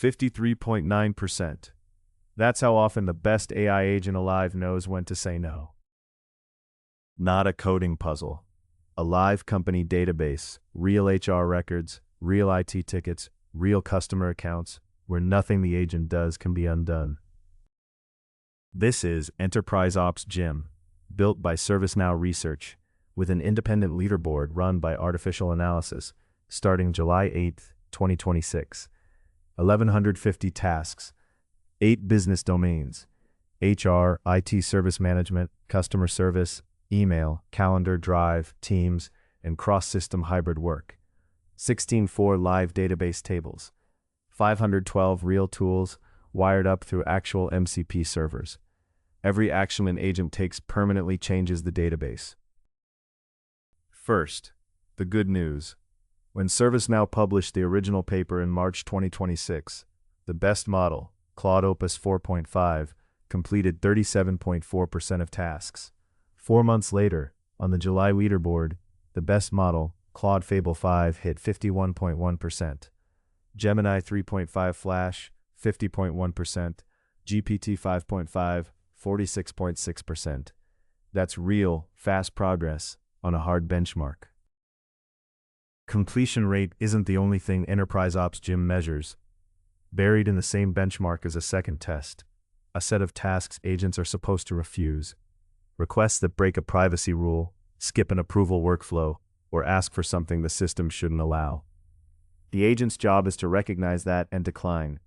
53.9%. That's how often the best AI agent alive knows when to say no. Not a coding puzzle. A live company database, real HR records, real IT tickets, real customer accounts, where nothing the agent does can be undone. This is EnterpriseOps-Gym, built by ServiceNow Research, with an independent leaderboard run by artificial analysis, starting July 8, 2026. 1,150 tasks, 8 business domains: HR, IT service management, customer service, email, calendar, drive, Teams, and cross-system hybrid work. 16 live database tables. 512 real tools wired up through actual MCP servers. Every action an agent takes permanently changes the database. First, the good news. When ServiceNow published the original paper in March 2026, the best model, Claude Opus 4.5, completed 37.4% of tasks. 4 months later, on the July leaderboard, the best model, Claude Fable 5, hit 51.1%. Gemini 3.5 Flash, 50.1%. GPT 5.5, 46.6%. That's real, fast progress on a hard benchmark. Completion rate isn't the only thing EnterpriseOps-Gym measures. Buried in the same benchmark is a second test, a set of tasks agents are supposed to refuse. Requests that break a privacy rule, skip an approval workflow, or ask for something the system shouldn't allow. The agent's job is to recognize that and decline.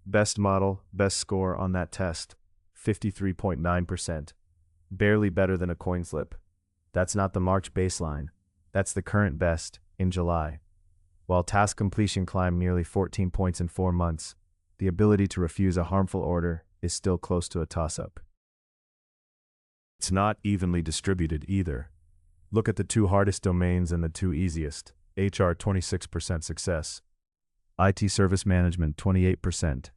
Best model, best score on that test, 53.9%. Barely better than a coin flip. That's not the March baseline. That's the current best, in July. While task completion climbed nearly 14 points in 4 months, the ability to refuse a harmful order is still close to a toss-up. It's not evenly distributed either. Look at the 2 hardest domains and the 2 easiest. HR 26% success. IT service management 28%.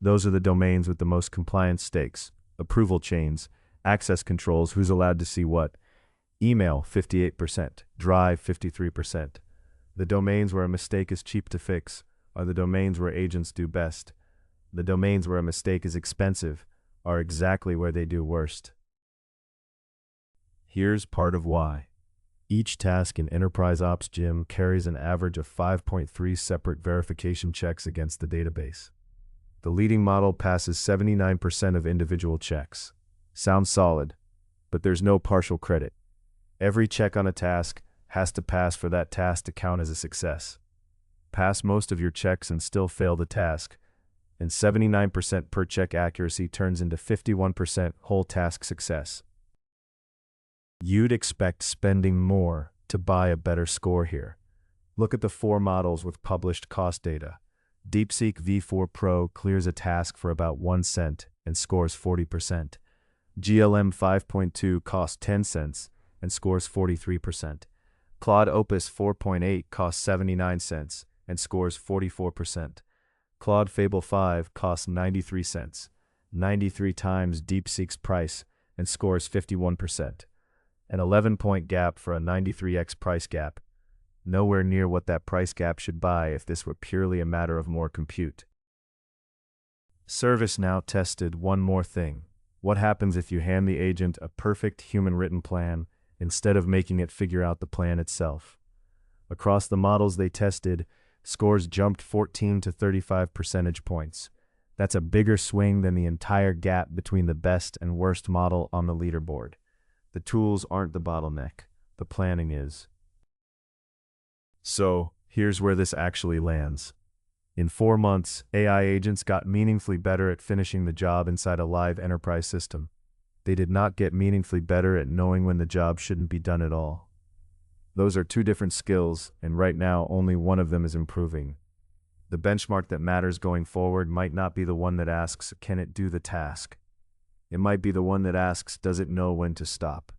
Those are the domains with the most compliance stakes, approval chains, access controls, who's allowed to see what. Email 58%, Drive 53%. The domains where a mistake is cheap to fix are the domains where agents do best. The domains where a mistake is expensive are exactly where they do worst. Here's part of why. Each task in EnterpriseOps-Gym carries an average of 5.3 separate verification checks against the database. The leading model passes 79% of individual checks. Sounds solid, but there's no partial credit. Every check on a task has to pass for that task to count as a success. Pass most of your checks and still fail the task, and 79% per check accuracy turns into 51% whole task success. You'd expect spending more to buy a better score here. Look at the 4 models with published cost data. DeepSeek V4 Pro clears a task for about 1 cent and scores 40%. GLM 5.2 costs 10 cents and scores 43%. Claude Opus 4.8 costs 79 cents and scores 44%. Claude Fable 5 costs 93 cents, 93 times DeepSeek's price, and scores 51%. An 11-point gap for a 93x price gap. Nowhere near what that price gap should buy if this were purely a matter of more compute. ServiceNow tested one more thing. What happens if you hand the agent a perfect human-written plan instead of making it figure out the plan itself? Across the models they tested, scores jumped 14 to 35 percentage points. That's a bigger swing than the entire gap between the best and worst model on the leaderboard. The tools aren't the bottleneck, the planning is. So, here's where this actually lands. In 4 months, AI agents got meaningfully better at finishing the job inside a live enterprise system. They did not get meaningfully better at knowing when the job shouldn't be done at all. Those are 2 different skills, and right now only one of them is improving. The benchmark that matters going forward might not be the one that asks, can it do the task? It might be the one that asks, does it know when to stop?